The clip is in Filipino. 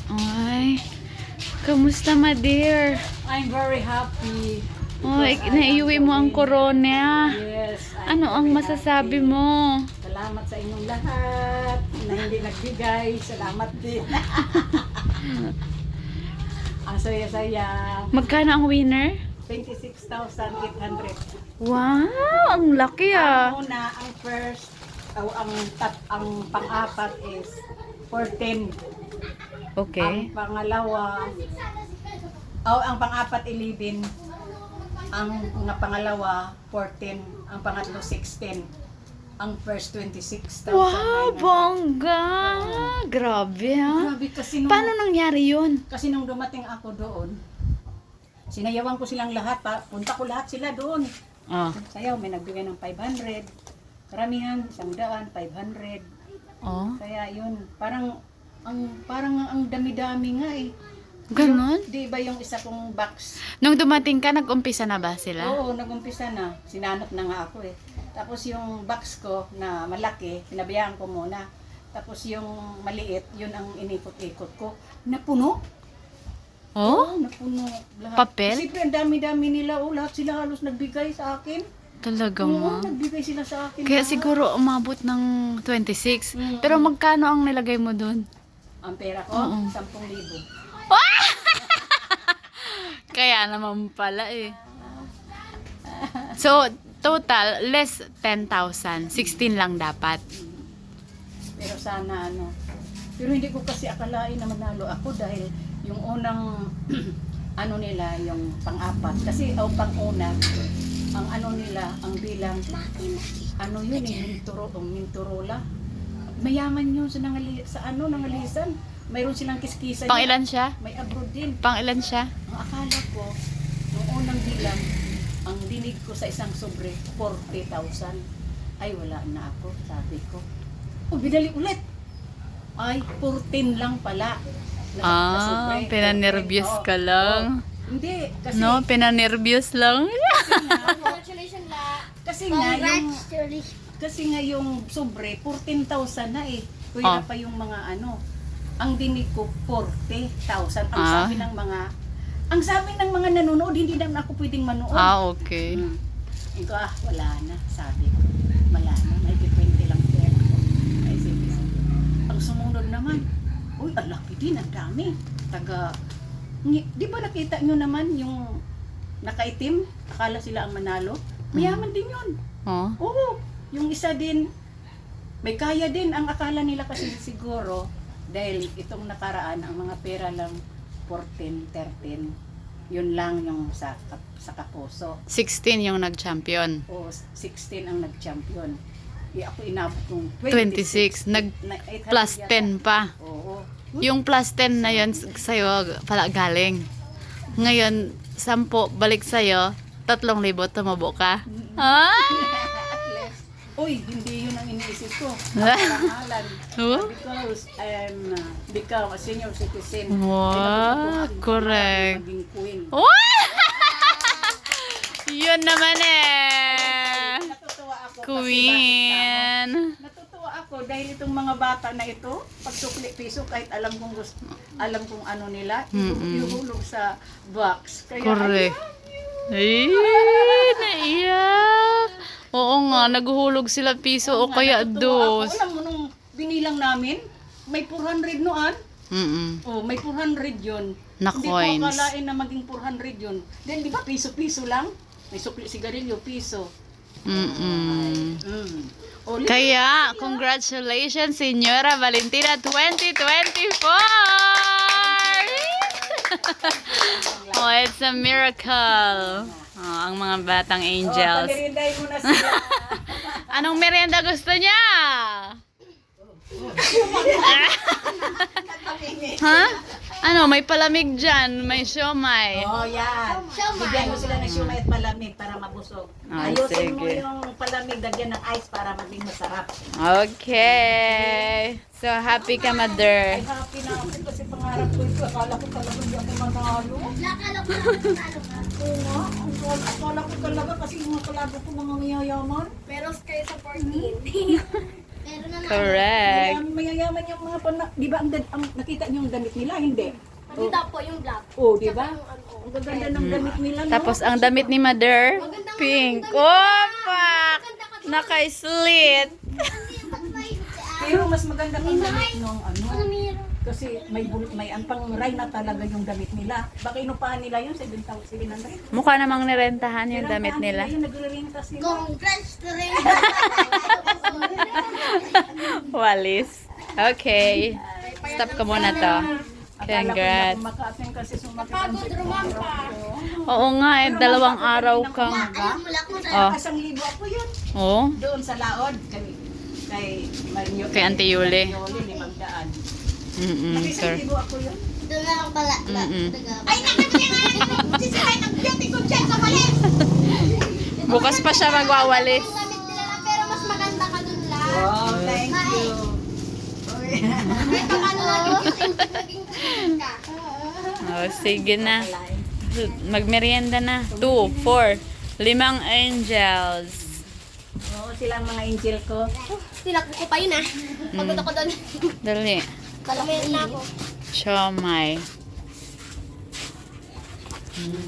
Ay, kamusta ma dear? I'm very happy. Ay, because I am naiuwi mo ang the winner. corona. Yes. I'm Ano ang very masasabi happy. mo? Salamat sa inyong lahat na hindi nagbigay. Salamat din. Ang saya-saya. Magkano ang winner? 26,800. Wow, ang laki ah. Ang una, ang first, ang pang-apat is 14. Okay. Ang pangalawa, ang pang-apat 11. Ang pangalawa 14. Ang pangatlo 16. Ang first 26,000. Wow, bongga. Grabe ha. Grabe kasi nung, Paano nangyari yun? kasi nung dumating ako doon, sinayawan ko silang lahat. Punta ko lahat sila doon. Oh. Sayaw, may nagbigay ng 500. Karamihan, 100, 500. Oh. Kaya yun, parang ang dami-dami nga eh. Ganon? Di ba yung isa kong box? Nung dumating ka, nag-umpisa na ba sila? Oo, nag-umpisa na. Sinanot na nga ako eh. Tapos yung box ko na malaki, pinabayaan ko muna. Tapos yung maliit, yun ang inikot-ikot ko. Napuno. Oh? Napuno. Lahat. Papel? Siyempre, ang dami-dami nila. Oh, lahat sila halos nagbigay sa akin. Talaga Oo, mo? nagbigay sila sa akin. Kaya lahat. siguro umabot ng 26. Mm. Pero magkano ang nilagay mo dun? Ang pera ko, Oo. 10,000. Kaya naman pala eh. So, total, less 10,000. 16 lang dapat. Pero sana ano. Pero hindi ko kasi akalain na manalo ako dahil yung unang ano nila, yung pang-apat. Kasi pang-una, ang ano nila, ang bilang, ano yun eh, Minturola. Mayaman yun sa, nangalisan. Mayroon silang kiskisan. Pang ilan siya? May abroad din. Pang ilan siya? Ang akala ko, yung unang bilang, ang dinig ko sa isang sobre, 40,000. Ay, wala na ako, sabi ko. Oh, binali ulit. Ay, 14 lang pala. Na sobre, pinanervyos 14. ka lang. Hindi, kasi, No, pinanervyos lang. Congratulations la. kasi nga yung, Congratulations. kasi nga yung sobre, 14,000 na eh. Kuya Oh. pa yung mga ano, ang dinig ko, 40,000. Ang Ah. sabi ng mga nanonood, hindi naman ako pwedeng manood. Okay. Ito wala na, sabi ko. Wala na, may 20 lang pera ko. Ay, sige. Ang sumunod naman, uy, ang laki din, ang dami. Di ba nakita nyo naman yung nakaitim? Akala sila ang manalo? Mayaman din yun. Oh. Oo, yung isa din, may kaya din. Ang akala nila kasi siguro, dahil itong nakaraan, ang mga pera lang 14, 13, yun lang yung sa kapuso. 16 yung nag-champion. O 16 ang nag-champion. Ako inabot kong 26. 800 Plus yata. 10 pa. Oo. Yung plus 10 na yun sa'yo pala galing. Ngayon, 10 balik sa'yo, 3,000 tumabo ka. Ah! At least, uy, hindi yun ang iniisip ko. Ang pangalan. Oh? Because I am become a senior citizen. Wow, correct. Maging queen. Oh! Yun naman eh. Natutuwa ako kasi Queen. natutuwa ako dahil itong mga bata na ito, pag sukli piso kahit alam kong ano nila, ihulog sa box. Kaya Correct. Ay, naiyak. Oo nga, naguhulog sila piso o kaya natutuwa dos. Ako, alam mo nung binilang namin, may 400 noon. Mm-mm. Oh, may 400 yun. Na Hindi coins. ko akalain na maging 400 yun. Then di ba piso-piso lang? May sukli sigarilyo, piso. Mm-mm. Oh, Kaya, congratulations, Senyora Valentina 2024! Oh, it's a miracle. Oh, ang mga batang angels. panirinday mo na sila. Anong merienda gusto niya? Ha? Ano, may palamig dyan, may siomay. Oh, yan. Bigyan mo sila ng siumay at palamig para mabusog. Ay, Ayusin mo sige. yung palamig, dagyan ng ice para maging masarap. Okay. So, happy ka, mother. Ay, happy na ako kasi pangarap ko ito. Akala ko talaga hindi ako manalo. Nakala ko naman nanalo ka. Oo nga. Akala ko talaga kasi yung mga kalago ko mga mayayaman. Pero kayo sa 14. Pero Meron na Correct. Mayayaman yung mga di ba ang nakita niyo yung damit nila? Hindi. Nakita po yung black. Oh, di ba? Yung ano. Ang gaganda ng damit nila, no? Tapos ang damit ni Mother, pink. Oh, fuck! Naka-slit. Pero mas maganda pang damit nung Ano ano. meron? Kasi may ang pang-ray na talaga yung damit nila. Baka inupahan nila yun, 700. Mukha namang nirentahan yung damit nila. Yung nagre-rentas nila. Congrats to rin. Walis. Okay. Stop ka muna to. Congrats. Kumakasin kasi sumakit Pagod rumampa. Oo nga eh, 2 araw kang... Ayun, mula ko sa... Oh. Isang libo ako yun. Oh. Doon sa laod. Kay Mario. Kay Auntie Yuli. Yuli, 500. Sir. Isang libo ako yun. Doon na lang pala. Mm-mm. Ay, nakakaya nga yan. Sisirain ang beauty ko dyan sa malis. Bukas pa siya magwawalis. Ang gamit nila lang, pero mas maganda ka dun lang. Oh, thank you. Ito ka na lang yung naging ka. Oh, sige na. Magmerienda na. 2, 4, 5 angels. Oo, silang mga angel ko. Tinakbo ko pa yun ah. Pagod ako doon. Dali. Kalamit na ako. Siomay.